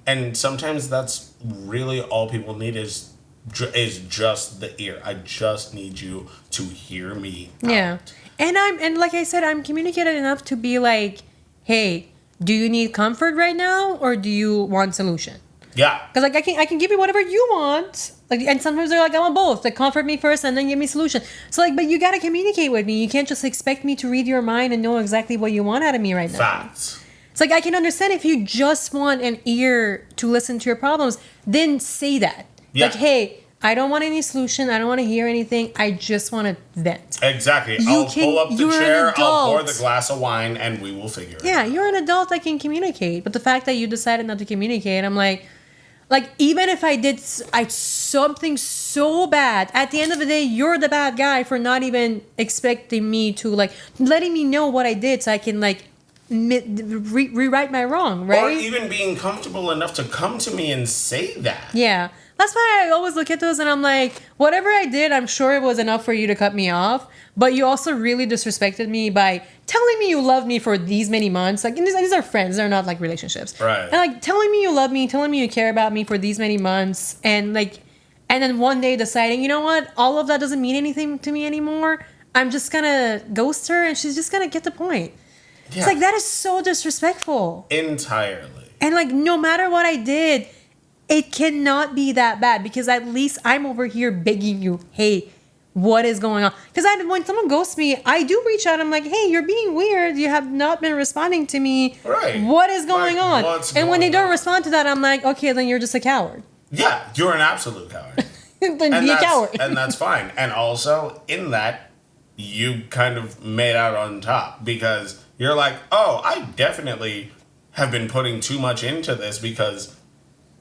And sometimes that's really all people need is just the ear. I just need you to hear me Yeah. out. And like I said, I'm communicated enough to be like, hey, do you need comfort right now or do you want solution? Yeah. Because like I can give you whatever you want. Like, and sometimes they're like, I want both. Like, comfort me first and then give me solution. So like, but you gotta communicate with me. You can't just expect me to read your mind and know exactly what you want out of me right now. Facts. It's like, I can understand if you just want an ear to listen to your problems, then say that. Yeah. Like, hey, I don't want any solution. I don't want to hear anything. I just want to vent. Exactly. I'll pull up the chair, I'll pour the glass of wine, and we will figure it out. Yeah, you're an adult that can communicate. But the fact that you decided not to communicate, I'm like even if I did something so bad, at the end of the day, you're the bad guy for not even expecting me to, like, letting me know what I did so I can, like, rewrite my wrong, right? Or even being comfortable enough to come to me and say that. Yeah. That's why I always look at those and I'm like, whatever I did, I'm sure it was enough for you to cut me off. But you also really disrespected me by telling me you love me for these many months. Like, and these are friends. They're not like relationships. Right. And like telling me you love me, telling me you care about me for these many months. And like, and then one day deciding, you know what? All of that doesn't mean anything to me anymore. I'm just going to ghost her and she's just going to get the point. Yeah. It's like, that is so disrespectful. Entirely. And like, no matter what I did, it cannot be that bad because at least I'm over here begging you, hey, what is going on? Because when someone ghosts me, I do reach out. I'm like, hey, you're being weird. You have not been responding to me. Right. What is going on? And when they don't on? Respond to that, I'm like, okay, then you're just a coward. Yeah, you're an absolute coward. Then be a coward. And that's fine. And also, in that, you kind of made out on top because you're like, oh, I definitely have been putting too much into this because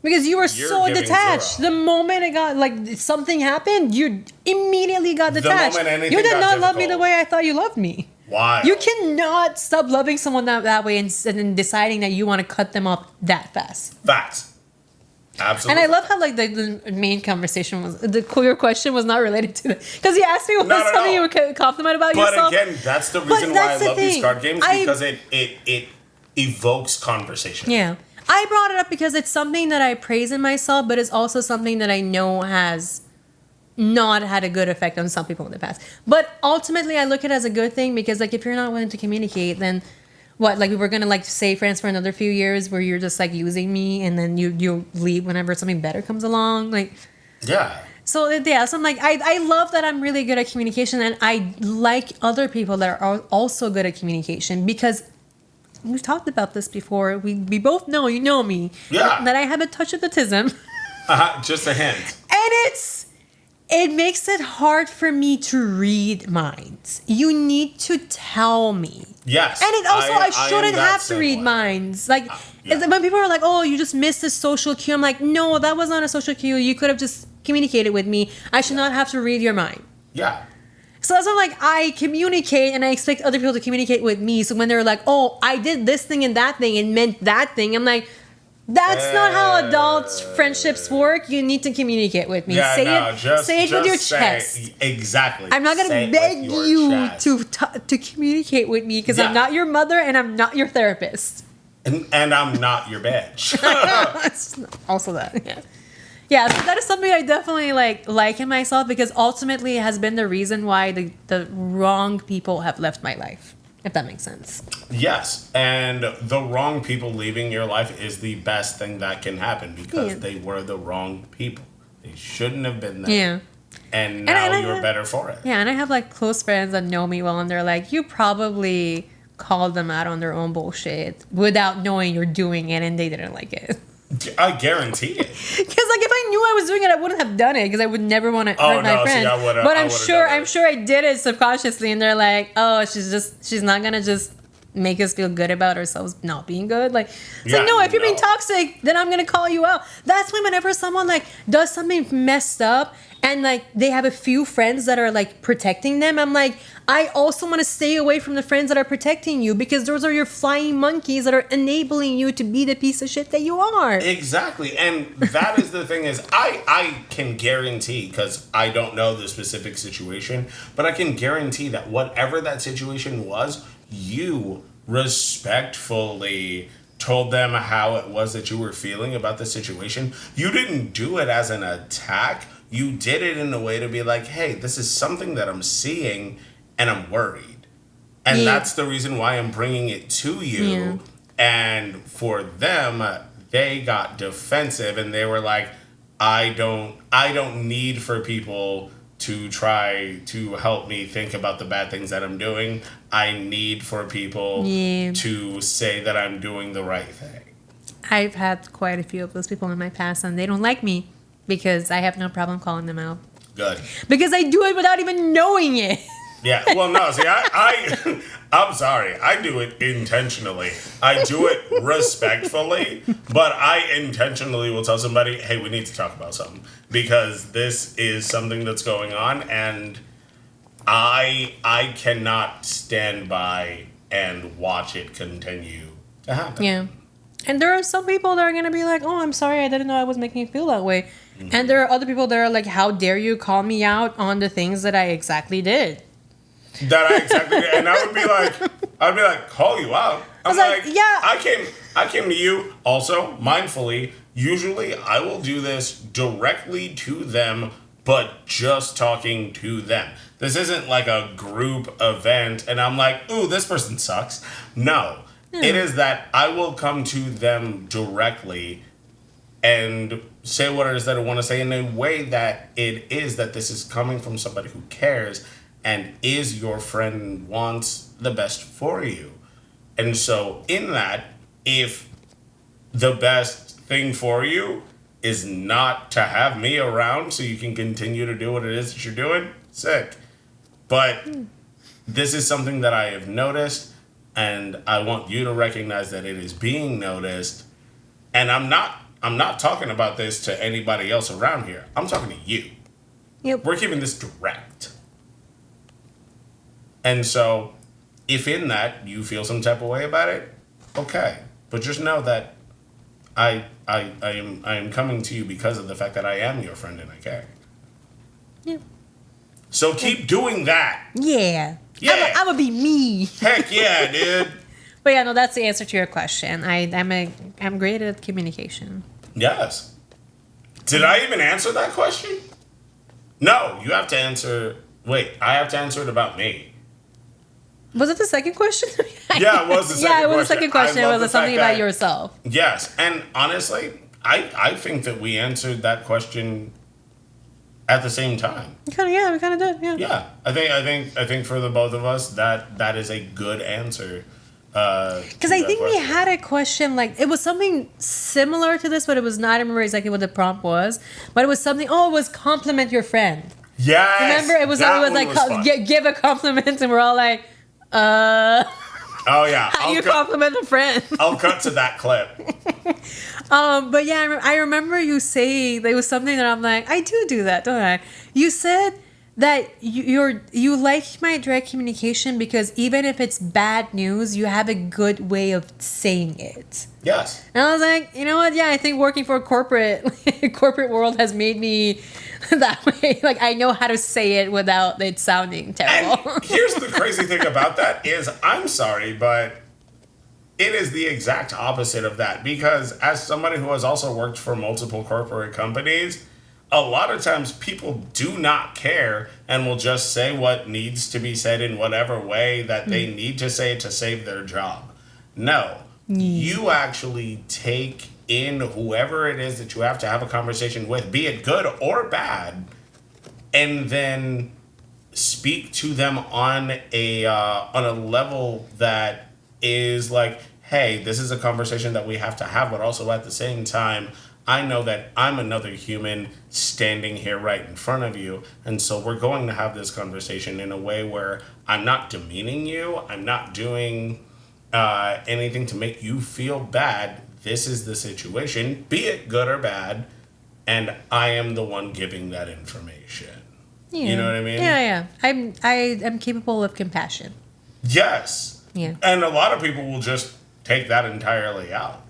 you were so detached. The moment it got, like, something happened, you immediately got detached. You did not love me the way I thought you loved me. Why? You cannot stop loving someone that way and then deciding that you want to cut them off that fast. Facts. Absolutely. And I love how, like, the main conversation was, your question was not related to it. Because you asked me what was something you would compliment about yourself. But again, that's the reason why I love these card games, because it evokes conversation. Yeah. I brought it up because it's something that I praise in myself, but it's also something that I know has not had a good effect on some people in the past. But ultimately, I look at it as a good thing because, like, if you're not willing to communicate, then what? Like, we're going to, like, stay friends for another few years where you're just, like, using me and then you leave whenever something better comes along. Like, yeah. So, yeah, so I'm like, I love that I'm really good at communication, and I like other people that are also good at communication because we've talked about this before. We both know, you know me, that I have a touch of autism. Just a hint. And it makes it hard for me to read minds. You need to tell me. Yes. And it also, I shouldn't have to read minds. Like, when people are like, oh, you just missed a social cue. I'm like, no, that was not a social cue. You could have just communicated with me. I should not have to read your mind. Yeah. So that's not like I communicate and I expect other people to communicate with me. So when they're like, oh, I did this thing and that thing and meant that thing, I'm like, that's not how adults friendships work. You need to communicate with me. Yeah, say it with your chest. Exactly. I'm not going to beg you to communicate with me because I'm not your mother and I'm not your therapist. And I'm not your bitch. Also that, yeah. Yeah, so that is something I definitely like in myself because ultimately it has been the reason why the wrong people have left my life, if that makes sense. Yes, and the wrong people leaving your life is the best thing that can happen because they were the wrong people. They shouldn't have been there. Yeah. And now you're better for it. Yeah, and I have like close friends that know me well and they're like, you probably called them out on their own bullshit without knowing you're doing it and they didn't like it. I guarantee it. Because like if I knew I was doing it, I wouldn't have done it because I would never want to hurt my friend. But I'm sure I did it subconsciously, and they're like, "Oh, she's not gonna just make us feel good about ourselves not being good. Like, it's Yeah, like, no, if you're being no. toxic, then I'm gonna call you out. That's why whenever someone like does something messed up and like they have a few friends that are like protecting them, I'm like, I also want to stay away from the friends that are protecting you, because those are your flying monkeys that are enabling you to be the piece of shit that you are. Exactly. And that is the thing is, I can guarantee, because I don't know the specific situation, but I can guarantee that whatever that situation was, you respectfully told them how it was that you were feeling about the situation. You didn't do it as an attack. You did it in a way to be like, hey, this is something that I'm seeing and I'm worried. And that's the reason why I'm bringing it to you. Yeah. And for them, they got defensive and they were like, I don't need for people to try to help me think about the bad things that I'm doing. I need for people to say that I'm doing the right thing. I've had quite a few of those people in my past, and they don't like me because I have no problem calling them out. Good. Because I do it without even knowing it. Yeah, well, no, see, I'm sorry. I do it intentionally. I do it respectfully, but I intentionally will tell somebody, hey, we need to talk about something, because this is something that's going on, and I cannot stand by and watch it continue to happen. Yeah. And there are some people that are going to be like, oh, I'm sorry, I didn't know I was making you feel that way. Mm-hmm. And there are other people that are like, how dare you call me out on the things that I exactly did? And I would be like, call you out. I'm like, yeah. I came to you also mindfully. Usually I will do this directly to them, but just talking to them. This isn't like a group event and I'm like, ooh, this person sucks. No. It is that I will come to them directly and say what it is that I want to say in a way that it is that this is coming from somebody who cares and is your friend and wants the best for you. And so in that, if the best thing for you is not to have me around so you can continue to do what it is that you're doing, sick. But this is something that I have noticed, and I want you to recognize that it is being noticed. And I'm not talking about this to anybody else around here. I'm talking to you. Yep. We're keeping this direct. And so, if in that you feel some type of way about it, okay. But just know that I am coming to you because of the fact that I am your friend and I care. Yeah. So keep doing that. Yeah. Yeah. I'm gonna be me. Heck yeah, dude. But yeah, no, that's the answer to your question. I'm great at communication. Yes. Did I even answer that question? No, you have to answer. Wait, I have to answer it about me. Was it the second question? Yeah, it was the second question. Yeah, it was the second question. It was something about that, yourself. Yes, and honestly, I think that we answered that question at the same time. We kind of did. Yeah. Yeah, I think for the both of us, that is a good answer. Because I think we had a question like it was something similar to this, but it was not. I remember exactly what the prompt was, but it was something. Oh, it was compliment your friend. Yes. Remember, it was like give a compliment, and we're all like, Oh yeah. How you compliment a friend? I'll cut to that clip. But yeah, I remember you saying there was something that I'm like, I do that, don't I? You said that you like my direct communication because even if it's bad news, you have a good way of saying it. Yes. And I was like, you know what? Yeah, I think working for a corporate world has made me that way. Like, I know how to say it without it sounding terrible. And here's the crazy thing about that is, I'm sorry, but it is the exact opposite of that. Because as somebody who has also worked for multiple corporate companies, a lot of times people do not care and will just say what needs to be said in whatever way that they need to say to save their job. No. You actually take in whoever it is that you have to have a conversation with, be it good or bad, and then speak to them on a level that is like, hey, this is a conversation that we have to have, but also at the same time, I know that I'm another human standing here right in front of you, and so we're going to have this conversation in a way where I'm not demeaning you, I'm not doing anything to make you feel bad. This is the situation, be it good or bad, and I am the one giving that information. Yeah. You know what I mean? Yeah. I'm capable of compassion. Yes. Yeah. And a lot of people will just take that entirely out.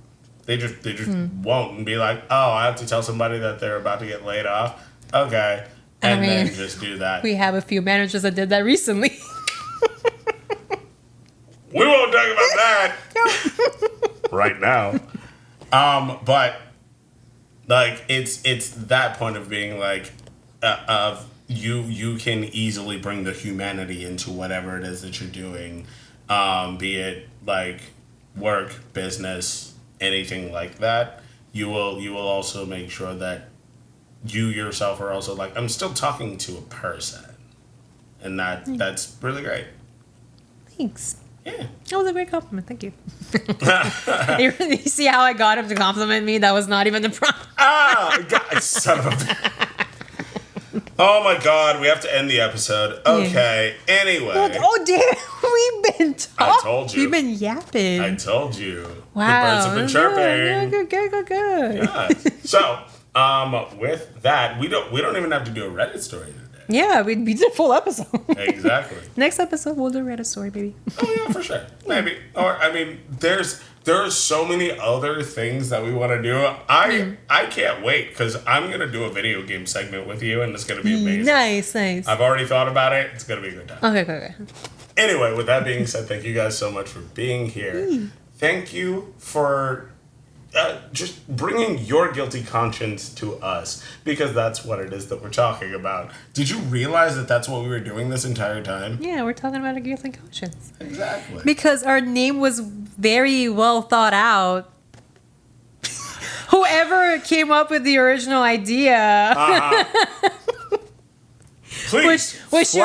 They just won't and be like, oh, I have to tell somebody that they're about to get laid off. Okay. And then just do that. We have a few managers that did that recently. We won't talk about that right now. But like it's that point of being like of you can easily bring the humanity into whatever it is that you're doing, be it like work, business, anything like that. You will also make sure that you yourself are also like, I'm still talking to a person, and that's really great. Thanks. Yeah. That was a great compliment. Thank you. You see how I got him to compliment me? That was not even the problem. God, son of a... Oh my God, we have to end the episode. Okay, anyway. Oh, damn. We've been talking. I told you. We've been yapping. I told you. Wow. The birds have been chirping. Good. Yeah. So, with that, we don't even have to do a Reddit story today. Yeah, we did a full episode. Exactly. Next episode, we'll do a Reddit story, baby. Oh yeah, for sure. Maybe. Or I mean, there are so many other things that we want to do. I can't wait because I'm gonna do a video game segment with you, and it's gonna be amazing. Nice. I've already thought about it. It's gonna be a good time. Okay. Anyway, with that being said, thank you guys so much for being here. Thank you for just bringing your guilty conscience to us, because that's what it is that we're talking about. Did you realize that that's what we were doing this entire time? Yeah, we're talking about a guilty conscience. Exactly. Because our name was very well thought out. Whoever came up with the original idea. Please, which the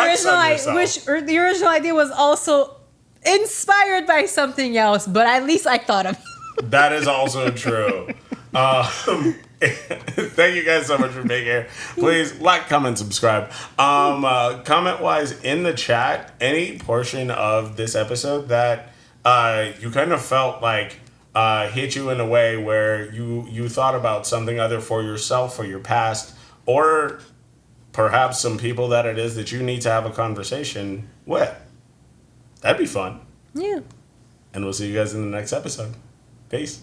original idea was also inspired by something else, but at least I thought of it. That is also true. Thank you guys so much for being here. Please like, comment, subscribe. Comment-wise, in the chat, any portion of this episode that you kind of felt like hit you in a way where you thought about something either for yourself or your past, or perhaps some people that it is that you need to have a conversation with. That'd be fun. Yeah. And we'll see you guys in the next episode. Peace.